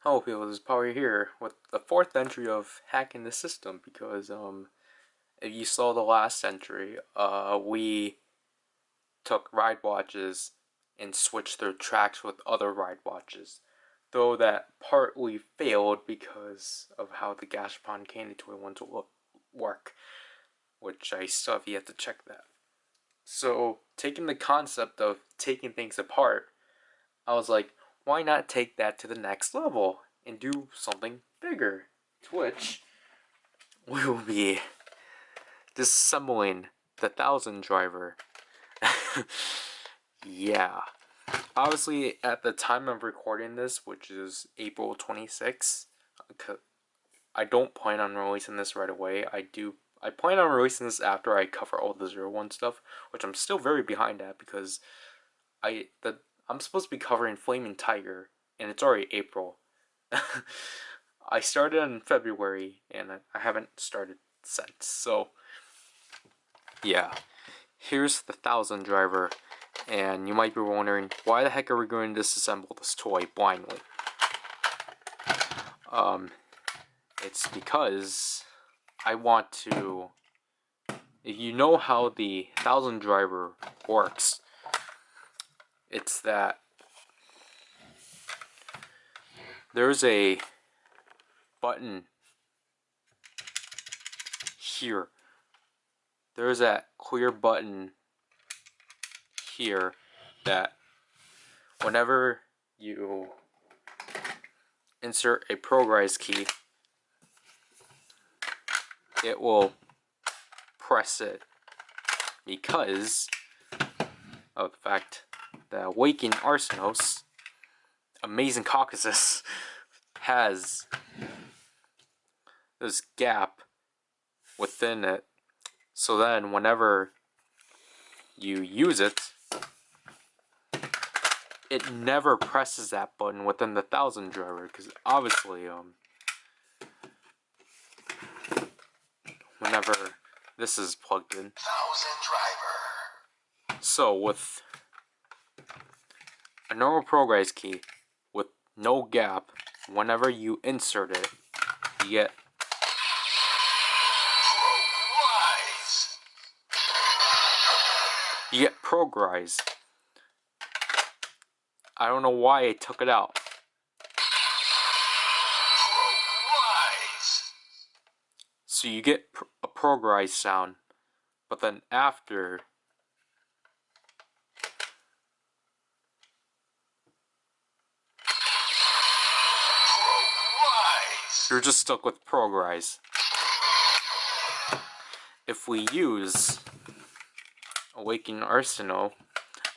Hello people, this is Power here with the fourth entry of hacking the system because if you saw the last entry, we took ride watches and switched their tracks with other ride watches. Though that partly failed because of how the Gashapon Candy Toy ones will work, which I still have yet to check that. So taking the concept of taking things apart, I was like, why not take that to the next level and do something bigger? To which we will be disassembling the ThousanDriver. Yeah. Obviously, at the time of recording this, which is April 26th, I don't plan on releasing this right away. I plan on releasing this after I cover all the 01 stuff, which I'm still very behind at because I'm supposed to be covering Flaming Tiger, and it's already April. I started in February, and I haven't started since. So, yeah. Here's the ThousanDriver, and you might be wondering, why the heck are we going to disassemble this toy blindly? It's because I want to... If you know how the ThousanDriver works, it's that there's a button here. There's that clear button here that whenever you insert a Progrise key, it will press it because of the fact that Awakened Arsenos, Amazing Caucasus, has this gap within it. So then whenever you use it, it never presses that button within the ThousanDriver, because obviously whenever this is plugged in. So with a normal Progrise key with no gap, whenever you insert it, you get Progrise. I don't know why I took it out. So you get a Progrise sound, but then after you're just stuck with Progrise. If we use Awakened Arsenal,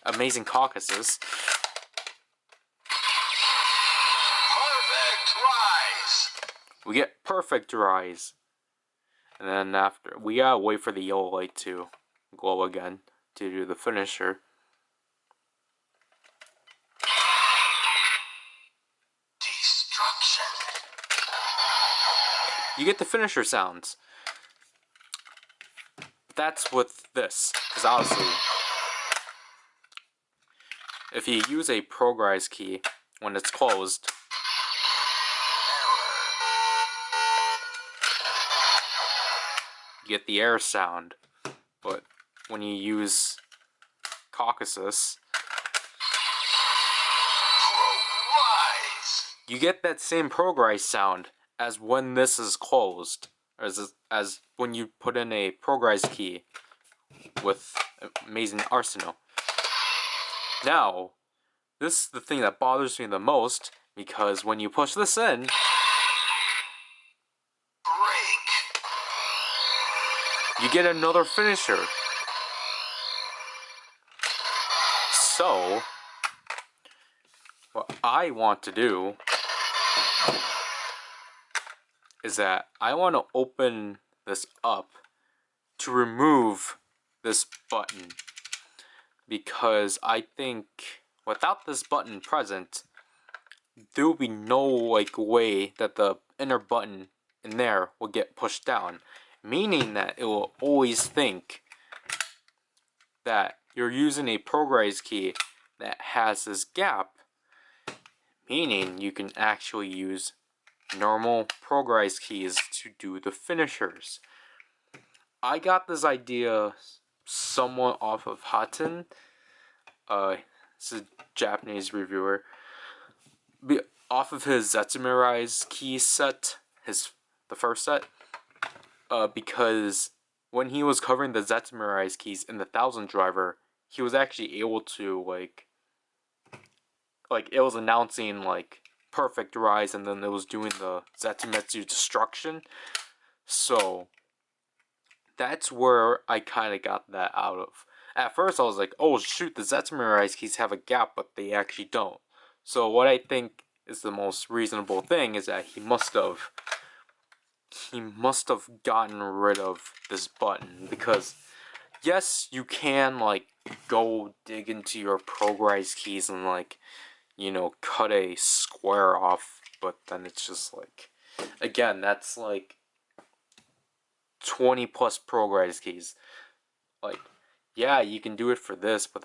Amazing Caucasus, we get Perfectrising. And then after, we gotta wait for the yellow light to glow again to do the finisher. Destruction. You get the finisher sounds. That's with this, because obviously, if you use a Progrise key when it's closed, you get the air sound, but when you use Caucasus, you get that same Progrise sound as when this is closed, as when you put in a Progrise key with Amazing Arsenal. Now, this is the thing that bothers me the most, because when you push this in, you get another finisher. So, what I want to do is that I want to open this up to remove this button, because I think without this button present, there will be no way that the inner button in there will get pushed down, meaning that it will always think that you're using a Progrise key that has this gap, meaning you can actually use normal Progrise keys to do the finishers. I got this idea somewhat off of Haten. This is a Japanese reviewer. Off of his Zetsumirai key set, the first set. Because when he was covering the Zetsumirai keys in the ThousanDriver, he was actually able to like it was announcing like Perfectrising, and then it was doing the Zetsumetsu destruction. So that's where I kind of got that out of. At first I was like, oh shoot, the Zetsumirai keys have a gap, but they actually don't. So what I think is the most reasonable thing is that he must have gotten rid of this button, because yes, you can like go dig into your Progrise keys and like, you know, cut a square off, but then it's just like, again, that's like 20 plus Progrise keys. Like, yeah, you can do it for this, but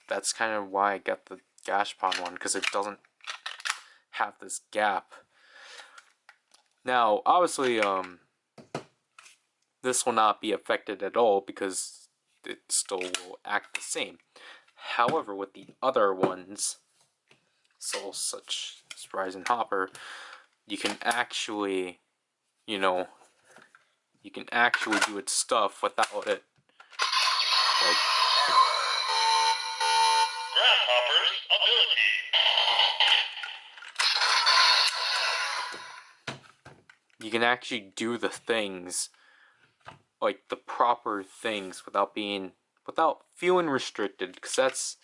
that's kind of why I got the Gashpon one, because it doesn't have this gap. Now, obviously, this will not be affected at all because it still will act the same. However, with the other ones, so such as Rise and Hopper, you can actually, you know, you can actually do its stuff without it, like, Grasshopper's ability. you can actually do the things, like the proper things, without feeling restricted, because that's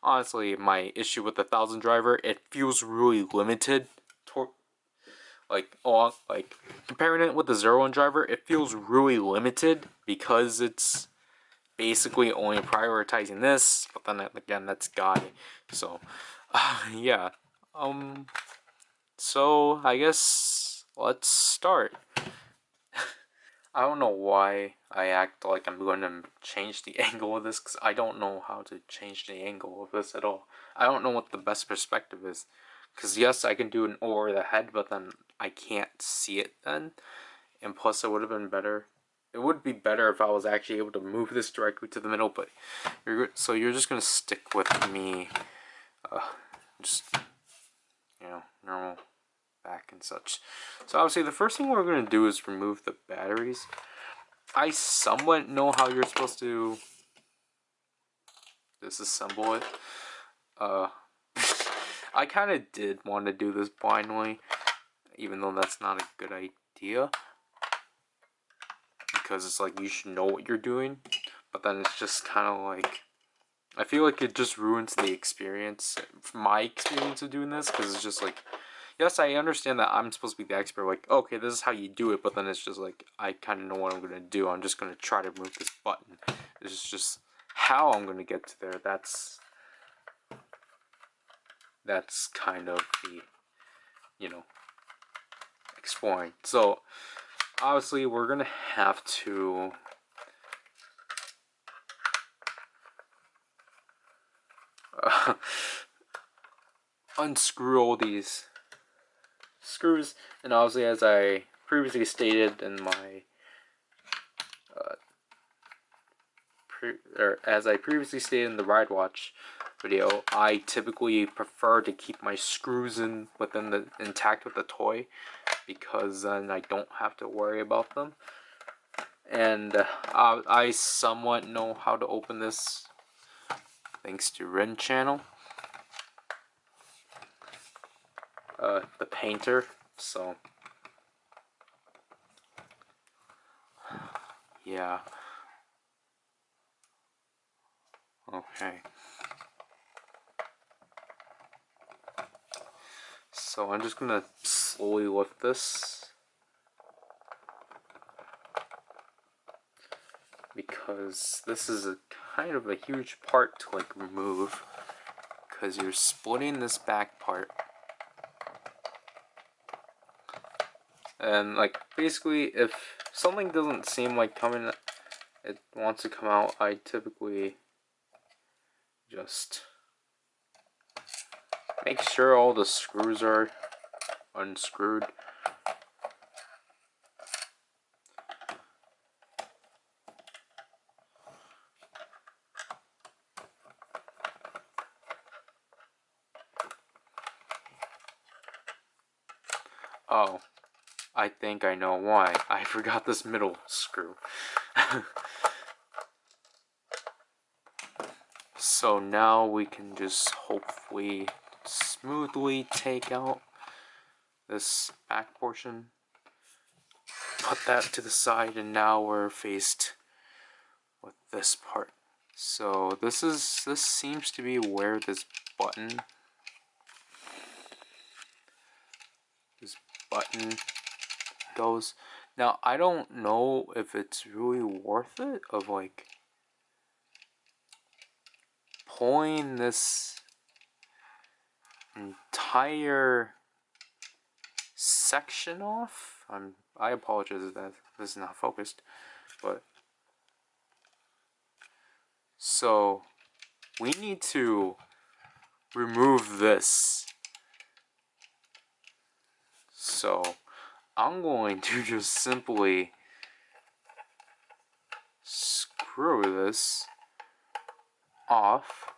honestly my issue with the ThousanDriver. It feels really limited. Like comparing it with the Zero driver, it feels really limited because it's basically only prioritizing this. But then again, that's Guy. So yeah. So I guess let's start. I don't know why I act like I'm going to change the angle of this, because I don't know how to change the angle of this at all. I don't know what the best perspective is. Because yes, I can do an over the head, but then I can't see it then. And plus, it would have been better. It would be better if I was actually able to move this directly to the middle, but so you're just going to stick with me, just, you know, normal back and such. So obviously the first thing we're going to do is remove the batteries. I somewhat know how you're supposed to disassemble it. I kind of did want to do this blindly, even though that's not a good idea, because it's like you should know what you're doing, but then it's just kind of like, I feel like it just ruins the experience, my experience of doing this, because it's just like, yes, I understand that I'm supposed to be the expert, like, okay, this is how you do it, but then it's just like, I kind of know what I'm going to do. I'm just going to try to move this button. It's just how I'm going to get to there. That's kind of the, you know, exploring. So, obviously, we're going to have to unscrew all these screws, and obviously, as I previously stated in my as I previously stated in the Ride Watch video, I typically prefer to keep my screws intact with the toy, because then I don't have to worry about them. And I somewhat know how to open this thanks to Ren channel, the painter. So yeah. Okay. So I'm just gonna slowly lift this, because this is a kind of a huge part to like remove, because you're splitting this back part, and like basically if something doesn't seem like it wants to come out, I typically just Make sure all the screws are unscrewed. Oh, I think I know why. I forgot this middle screw. So now we can just hopefully smoothly take out this back portion. Put that to the side, and now we're faced with this part. So this seems to be where this button goes. Now I don't know if it's really worth it of like pulling this entire section off. I apologize if that this is not focused, but so we need to remove this. So I'm going to just simply screw this off.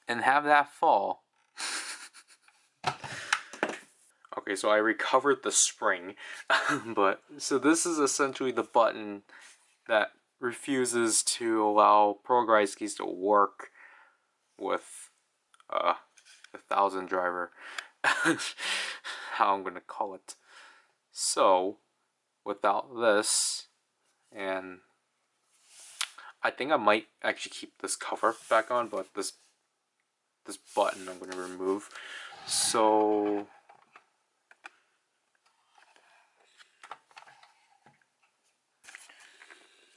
And have that fall. Okay, so I recovered the spring, but so this is essentially the button that refuses to allow Progrise Keys to work with the ThousanDriver. How I'm gonna call it. So without this, and I think I might actually keep this cover back on, but this button I'm gonna remove. So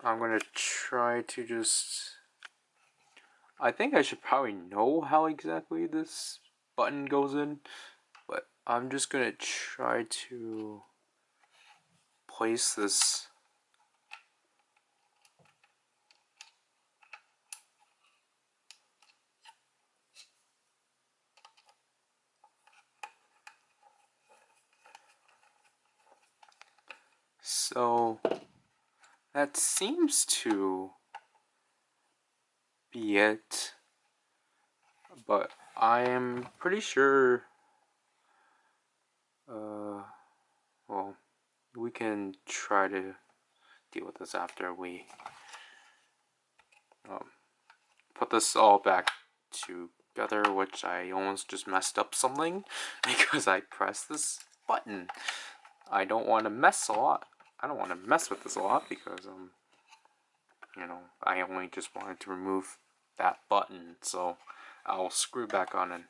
I'm gonna try to just, I think I should probably know how exactly this button goes in, but I'm just gonna try to place this so that seems to be it, but I am pretty sure well, we can try to deal with this after we put this all back together, which I almost just messed up something because I pressed this button. I don't want to mess a lot. I don't want to mess with this a lot because you know, I only just wanted to remove that button, so I'll screw back on and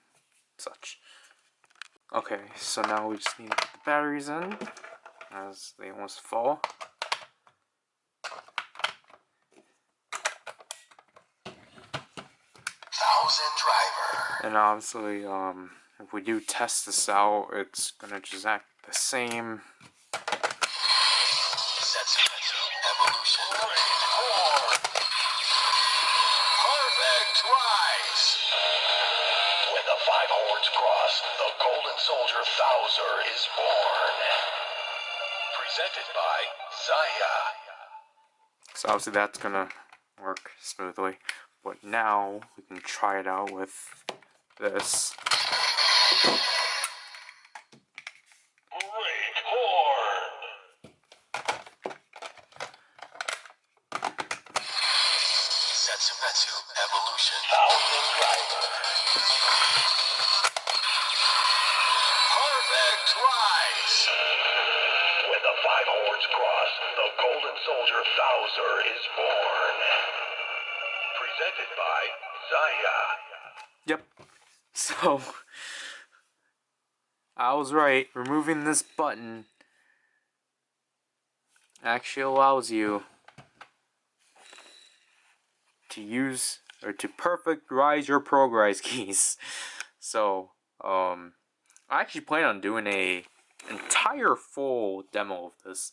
such. Okay, so now we just need to put the batteries in as they almost fall. ThousanDriver. And obviously, if we do test this out, it's gonna just act the same. Evolution. Perfectrise. When the five horns cross, the golden soldier Thouser is born. Presented by Zaya. So obviously that's gonna work smoothly. But now we can try it out with this. Break horn. Setsumetsu Evolution. ThousanDriver. Perfectrise. When the five horns cross, the golden soldier Thouser is born. Presented by Zaya. Yep. So I was right. Removing this button actually allows you to use or to perfectrise your Progrise keys. So I actually plan on doing a entire full demo of this,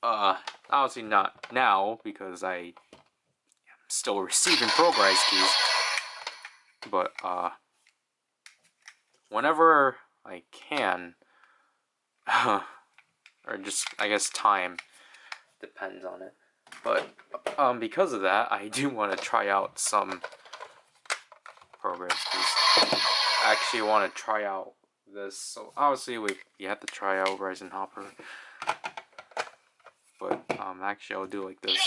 Obviously not now because I am still receiving Progrise Keys. But whenever I can, or just I guess time depends on it. But because of that, I do want to try out some Progrise Keys. I actually want to try out this. So obviously you have to try out Rising Hopper. But actually I'll do like this.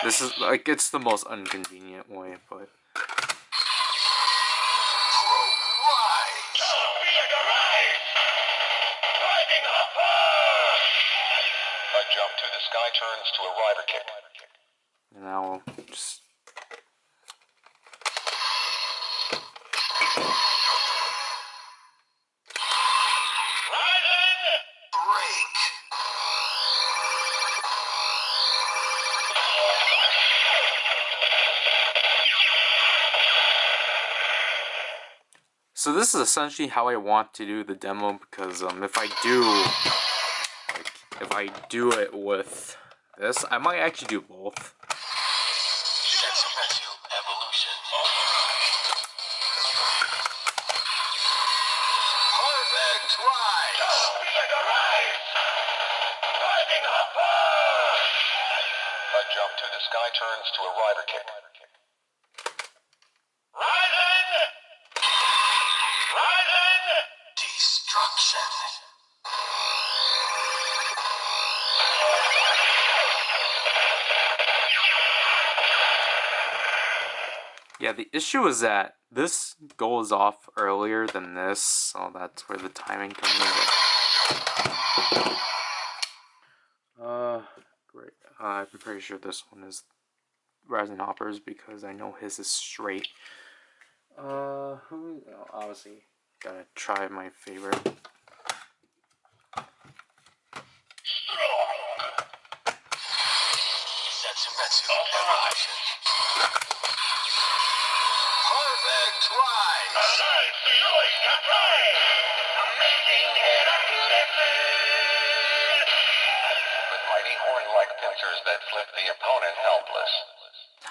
This is like it's the most inconvenient way, but A jump to the sky turns to a rider kick. and now I'll just Break. so this is essentially how I want to do the demo because if I do it with this, I might actually do both. Evolution. Perfect ride. A jump to the sky turns to a rider kick. Destruction. Yeah, the issue is that this goes off earlier than this, so that's where the timing comes in. Great. I'm pretty sure this one is Rising Hoppers because I know his is straight. Obviously, gotta try my favorite. Perfect ride. With mighty horn-like pincers that flip the opponent helpless.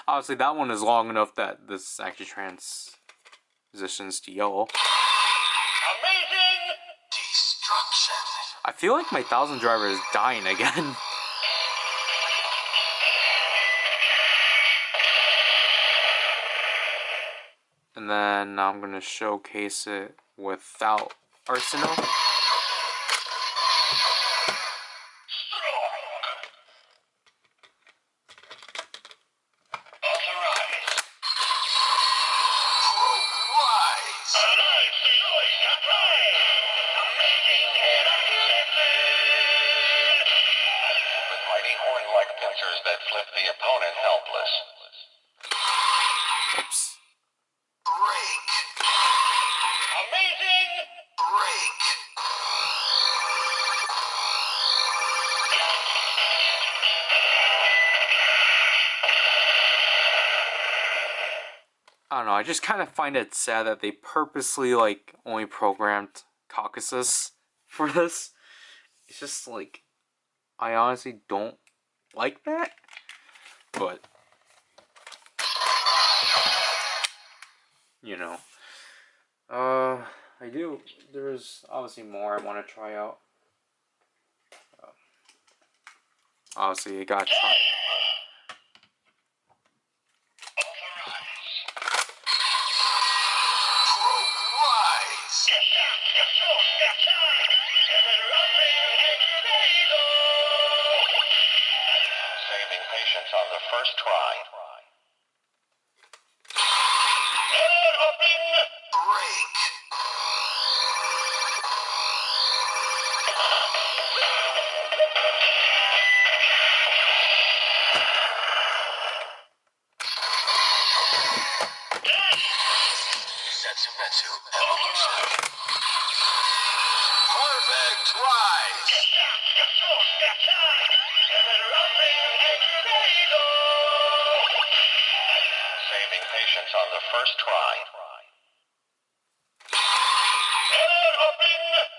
Obviously, that one is long enough that this actually transitions to yellow. Amazing destruction. I feel like my ThousanDriver is dying again. And then I'm gonna showcase it without Arsenal. With mighty horn-like pincers that flip the opponent helpless. Oops. Break. Amazing break. I don't know, I just kind of find it sad that they purposely, like, only programmed Caucasus for this. It's just, like, I honestly don't like that, but, you know. There's obviously more I want to try out. Obviously, I gotta try. Saving patience on the first try. Break. Setsumetsu evolution. Perfect rise. Saving patience on the first try.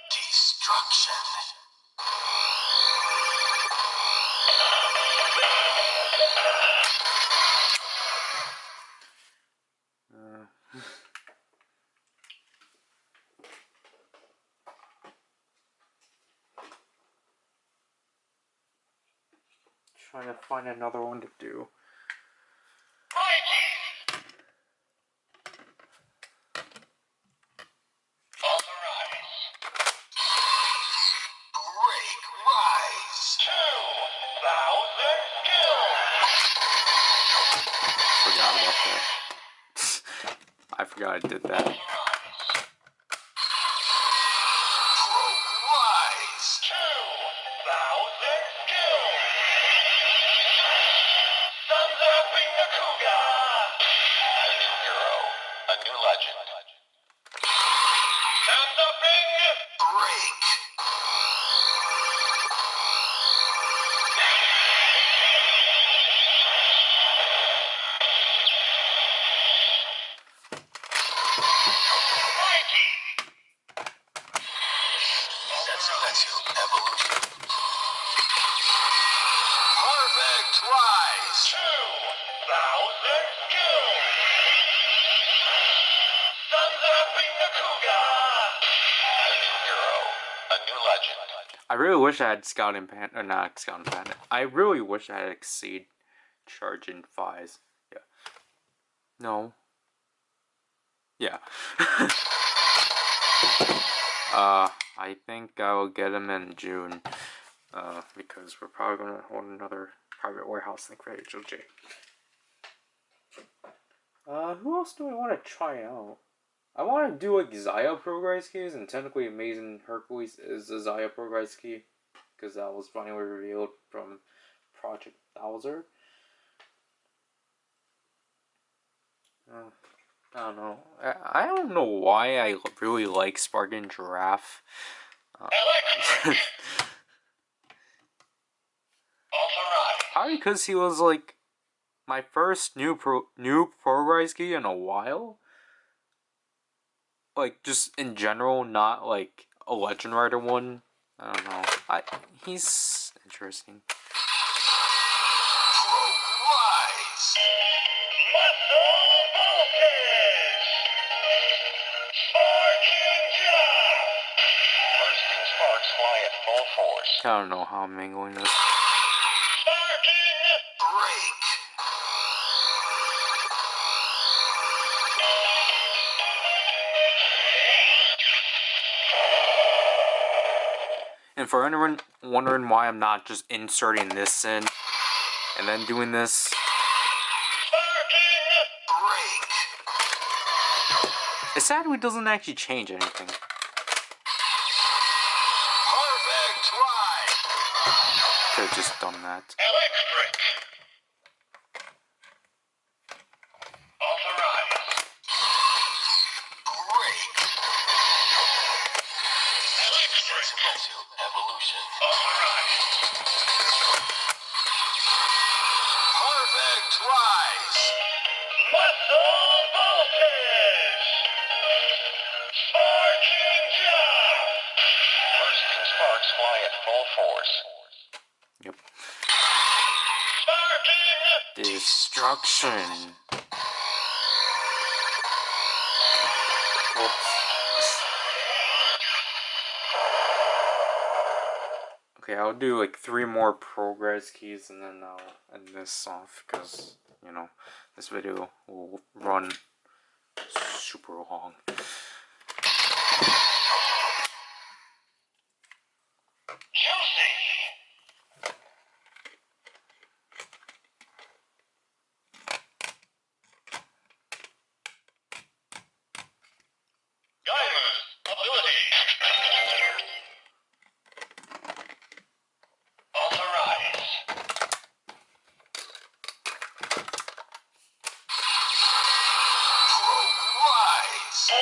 Destruction. Trying to find another one to do. Forgot about that. I forgot I did that. Perfectrise! 2000 skills! Thumbs up in the cougar! A new hero, a new legend. I really wish I had Scouting Pan, or not Scouting Pan. I really wish I had Exceed Charging Fies. Yeah. No. Yeah. I think I will get him in June. Because we're probably gonna hold another private warehouse thing for HLG. Who else do I want to try out? I want to do like Xayah Progrise Keys, and technically Amazing Hercules is a Xayah Progrise Key, because that was finally revealed from Project Bowser. I don't know. I don't know why I really like Sparking Giraffe. Probably because he was like my first new Progrise Key in a while. Like just in general, not like a Legend Rider one. I don't know. He's interesting. Progrise! Muscle voltage! Sparking Giraffe! Bursting sparks fly at full force. I don't know how I'm mangling this. Sparking break! And for anyone wondering why I'm not just inserting this in and then doing this, it sadly doesn't actually change anything. Could have just done that. Electric. Authorize. Break. Electric. Evolution. Authorize. Perfectrise. Muscle voltage. Sparking Giraffe. Bursting sparks fly at full force. Yep. Sparking Destruction. Oops. Okay, I'll do like 3 more Progrise Keys and then I'll end this off because, you know, this video will run super long. juicy. Diamond ability. Authorize. Progrise.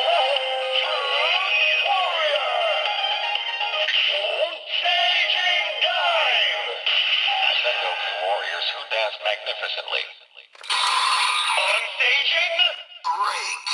Warrior. Changing dime. Sengoku warriors who dance magnificently. Unstaging break.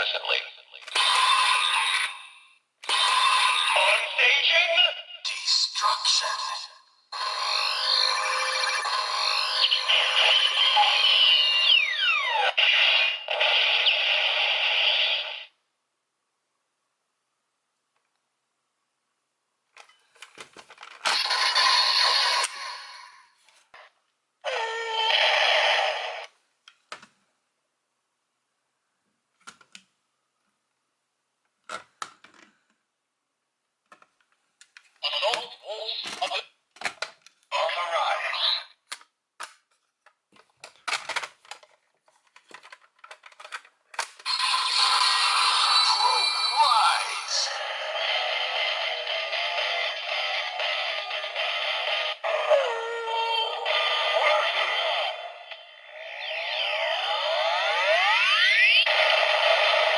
magnificently. Unstaging destruction. Assault wolves authorized. Progrise.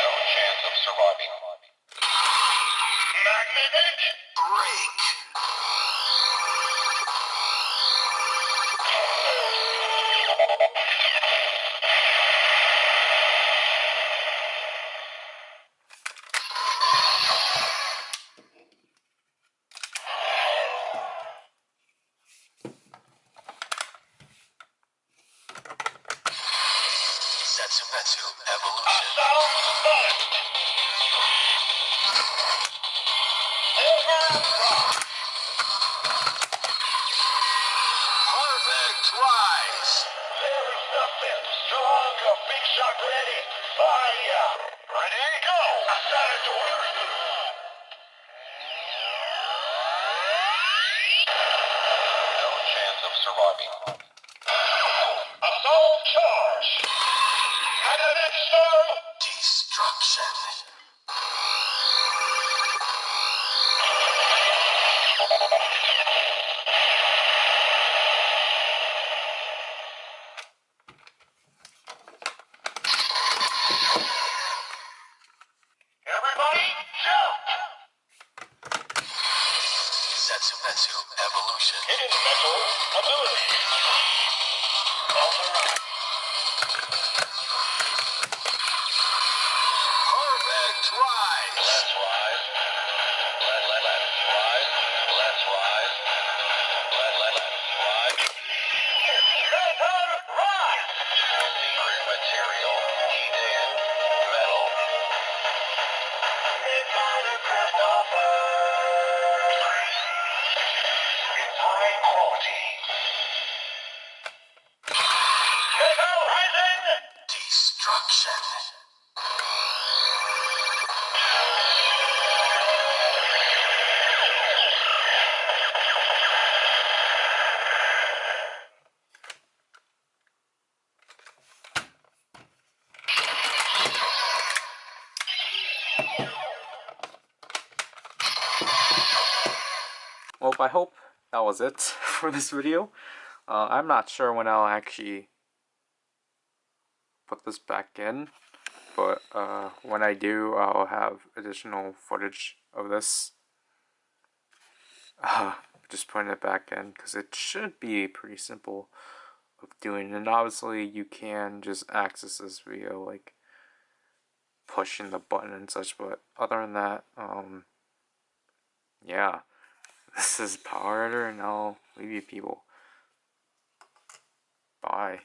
No chance of surviving. Magnetic break. Setsumetsu evolution. Assault bust. Override. Perfect rise. There is nothing strong. A big shot ready. Fire. Ready, go. Assault orders. No chance of surviving. Assault charge. Magnetic storm. Destruction. Everybody, jump! Setsumetsu evolution. Hidden metal ability. Alright. Perfect rise. Let's rise. Let's rise. Let's rise. Let's rise. Rise. Secret material. Heated metal. Craft offer. It's high quality. Metal rising. Destruction. Well, I hope that was it for this video. I'm not sure when I'll actually put this back in, but when I do, I'll have additional footage of this. Just putting it back in because it should be pretty simple of doing, and obviously you can just access this via like pushing the button and such, but other than that, yeah, this is PowerRider, and I'll leave you people. Bye.